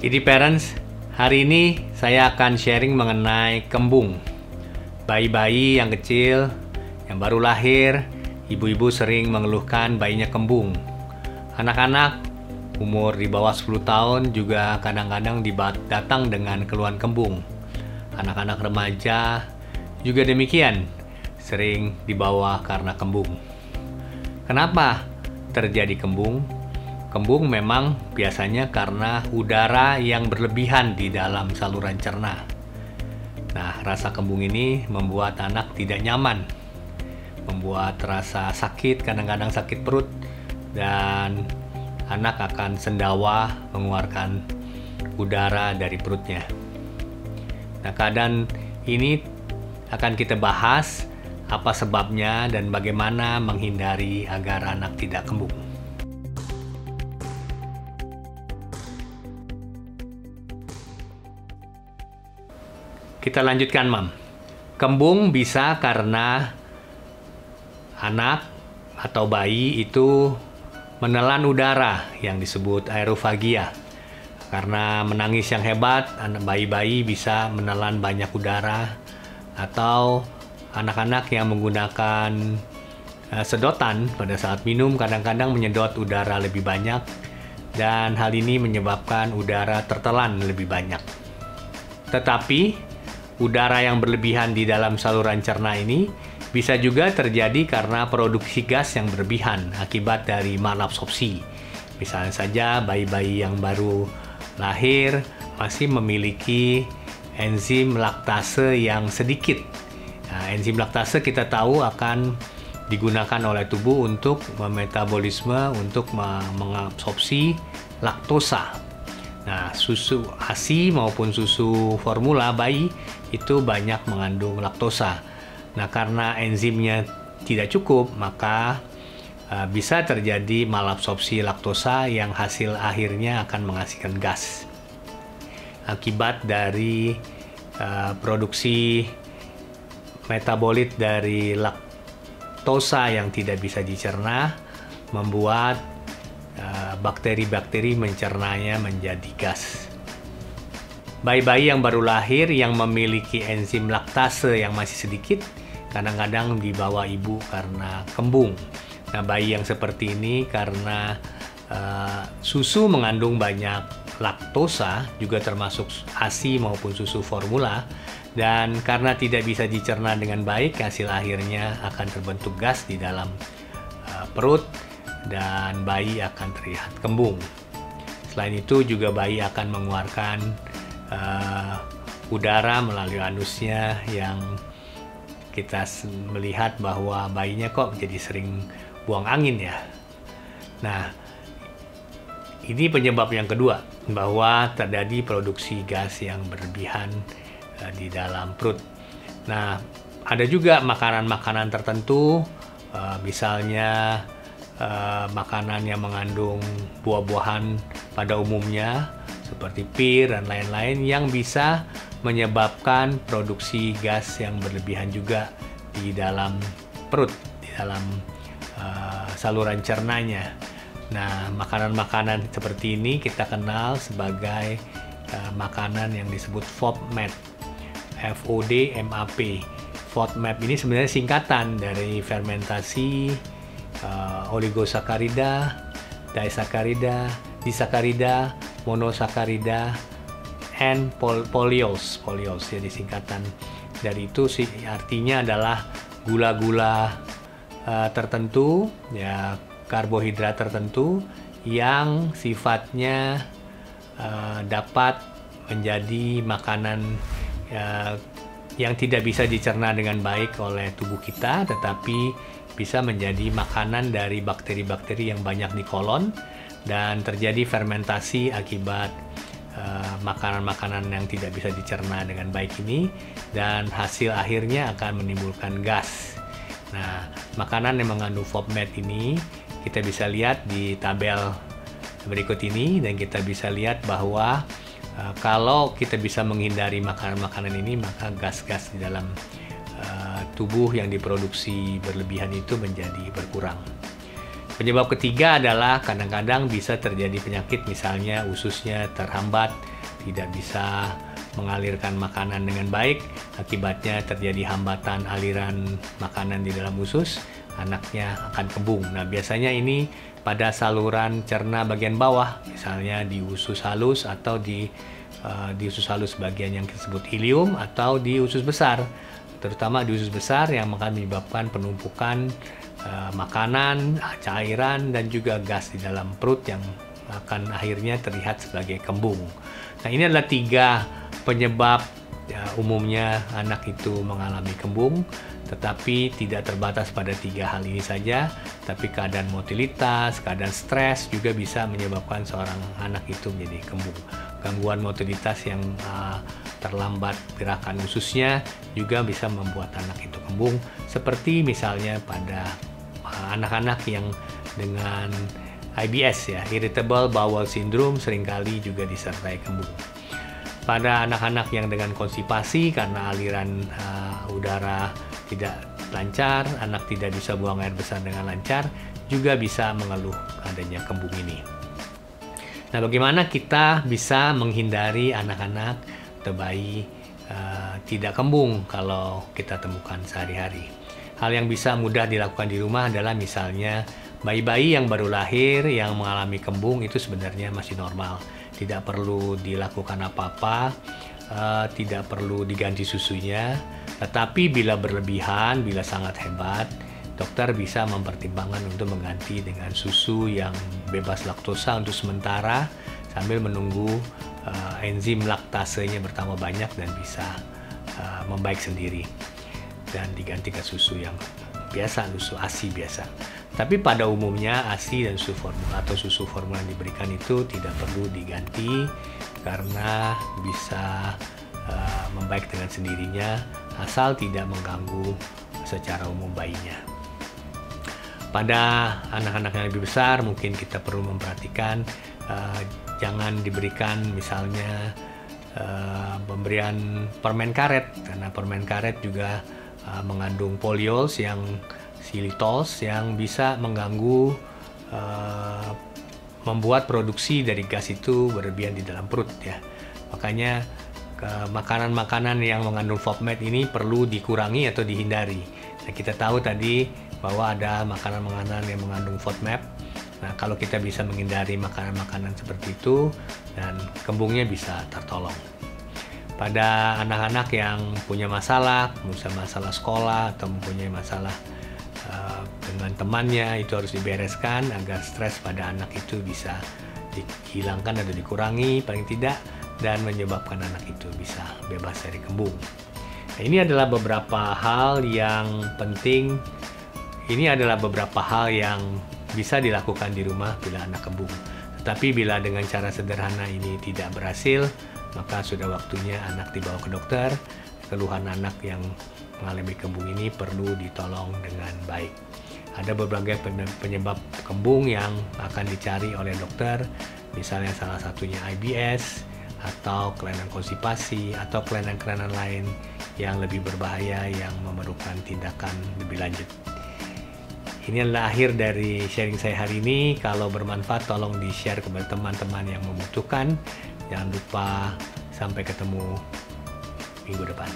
Idi Parents, hari ini saya akan sharing mengenai kembung. Bayi-bayi yang kecil, yang baru lahir, ibu-ibu sering mengeluhkan bayinya kembung. Anak-anak umur di bawah 10 tahun juga kadang-kadang datang dengan keluhan kembung. Anak-anak remaja juga demikian, sering dibawa karena kembung. Kenapa terjadi kembung? Kembung memang biasanya karena udara yang berlebihan di dalam saluran cerna. Nah, rasa kembung ini membuat anak tidak nyaman, membuat rasa sakit, kadang-kadang sakit perut, dan anak akan sendawa mengeluarkan udara dari perutnya. Nah, keadaan ini akan kita bahas apa sebabnya dan bagaimana menghindari agar anak tidak kembung. Kita lanjutkan, Mam. Kembung bisa karena anak atau bayi itu menelan udara yang disebut aerofagia. Karena menangis yang hebat, anak bayi-bayi bisa menelan banyak udara, atau anak-anak yang menggunakan sedotan pada saat minum kadang-kadang menyedot udara lebih banyak, dan hal ini menyebabkan udara tertelan lebih banyak. Tetapi udara yang berlebihan di dalam saluran cerna ini bisa juga terjadi karena produksi gas yang berlebihan akibat dari malabsorpsi. Misalnya saja bayi-bayi yang baru lahir masih memiliki enzim laktase yang sedikit. Nah, enzim laktase kita tahu akan digunakan oleh tubuh untuk memetabolisme, untuk mengabsorpsi laktosa. Nah, susu ASI maupun susu formula bayi itu banyak mengandung laktosa. Nah, karena enzimnya tidak cukup, maka bisa terjadi malabsorpsi laktosa yang hasil akhirnya akan menghasilkan gas. Akibat dari produksi metabolit dari laktosa yang tidak bisa dicerna, membuat bakteri-bakteri mencernanya menjadi gas. Bayi-bayi yang baru lahir yang memiliki enzim laktase yang masih sedikit kadang-kadang dibawa ibu karena kembung. Nah, bayi yang seperti ini karena susu mengandung banyak laktosa, juga termasuk ASI maupun susu formula, dan karena tidak bisa dicerna dengan baik, hasil akhirnya akan terbentuk gas di dalam perut, dan bayi akan terlihat kembung. Selain itu juga bayi akan mengeluarkan udara melalui anusnya yang kita melihat bahwa bayinya kok jadi sering buang angin ya. Nah, ini penyebab yang kedua, bahwa terjadi produksi gas yang berlebihan di dalam perut. Nah, ada juga makanan-makanan tertentu, misalnya makanan yang mengandung buah-buahan pada umumnya seperti pir dan lain-lain yang bisa menyebabkan produksi gas yang berlebihan juga di dalam perut, di dalam saluran cernanya. Nah, makanan-makanan seperti ini kita kenal sebagai makanan yang disebut FODMAP. FODMAP. FODMAP ini sebenarnya singkatan dari fermentasi oligosakarida, disakarida, disakarida, monosakarida, and polyols. Polyols jadi singkatan dari itu sih, artinya adalah gula-gula tertentu, ya karbohidrat tertentu yang sifatnya dapat menjadi makanan yang tidak bisa dicerna dengan baik oleh tubuh kita, tetapi bisa menjadi makanan dari bakteri-bakteri yang banyak di kolon, dan terjadi fermentasi akibat makanan-makanan yang tidak bisa dicerna dengan baik ini, dan hasil akhirnya akan menimbulkan gas. Nah, makanan yang mengandung FODMAP ini kita bisa lihat di tabel berikut ini, dan kita bisa lihat bahwa kalau kita bisa menghindari makanan-makanan ini, maka gas-gas di dalam tubuh yang diproduksi berlebihan itu menjadi berkurang. Penyebab ketiga adalah kadang-kadang bisa terjadi penyakit, misalnya ususnya terhambat, tidak bisa mengalirkan makanan dengan baik, akibatnya terjadi hambatan aliran makanan di dalam usus, anaknya akan kembung. Nah, biasanya ini pada saluran cerna bagian bawah, misalnya di usus halus atau di usus halus bagian yang disebut ilium, atau di usus besar, terutama di usus besar yang akan menyebabkan penumpukan makanan, cairan, dan juga gas di dalam perut yang akan akhirnya terlihat sebagai kembung. Nah, ini adalah 3 penyebab umumnya anak itu mengalami kembung, tetapi tidak terbatas pada 3 hal ini saja, tapi keadaan motilitas, keadaan stres juga bisa menyebabkan seorang anak itu menjadi kembung. Gangguan motilitas yang terlambat gerakan ususnya juga bisa membuat anak itu kembung, seperti misalnya pada anak-anak yang dengan IBS, ya, Irritable Bowel Syndrome, seringkali juga disertai kembung. Pada anak-anak yang dengan konstipasi karena aliran udara tidak lancar, anak tidak bisa buang air besar dengan lancar, juga bisa mengeluh adanya kembung ini. Nah, bagaimana kita bisa menghindari anak-anak atau bayi tidak kembung kalau kita temukan sehari-hari? Hal yang bisa mudah dilakukan di rumah adalah misalnya bayi-bayi yang baru lahir yang mengalami kembung itu sebenarnya masih normal. Tidak perlu dilakukan apa-apa, tidak perlu diganti susunya. Tetapi bila berlebihan, bila sangat hebat, dokter bisa mempertimbangkan untuk mengganti dengan susu yang bebas laktosa untuk sementara sambil menunggu enzim laktasenya bertambah banyak dan bisa membaik sendiri, dan diganti ke susu yang biasa, susu ASI biasa. Tapi pada umumnya ASI dan susu formula atau susu formula yang diberikan itu tidak perlu diganti karena bisa membaik dengan sendirinya asal tidak mengganggu secara umum bayinya. Pada anak-anak yang lebih besar mungkin kita perlu memperhatikan jangan diberikan misalnya pemberian permen karet, karena permen karet juga mengandung polyols yang xylitols yang bisa mengganggu membuat produksi dari gas itu berlebihan di dalam perut, ya. Makanya makanan-makanan yang mengandung FODMAP ini perlu dikurangi atau dihindari. Nah, kita tahu tadi bahwa ada makanan-makanan yang mengandung FODMAP. Nah, kalau kita bisa menghindari makanan-makanan seperti itu, dan kembungnya bisa tertolong. Pada anak-anak yang punya masalah sekolah atau mempunyai masalah dengan temannya, itu harus dibereskan agar stres pada anak itu bisa dihilangkan atau dikurangi paling tidak, dan menyebabkan anak itu bisa bebas dari kembung. Nah, ini adalah beberapa hal yang penting. Ini adalah beberapa hal yang bisa dilakukan di rumah bila anak kembung. Tetapi bila dengan cara sederhana ini tidak berhasil, maka sudah waktunya anak dibawa ke dokter. Keluhan anak yang mengalami kembung ini perlu ditolong dengan baik. Ada berbagai penyebab kembung yang akan dicari oleh dokter, misalnya salah satunya IBS, atau kelainan konstipasi, atau kelainan-kelainan lain yang lebih berbahaya yang memerlukan tindakan lebih lanjut. Ini adalah akhir dari sharing saya hari ini. Kalau bermanfaat tolong di-share kepada teman-teman yang membutuhkan. Jangan lupa, sampai ketemu minggu depan.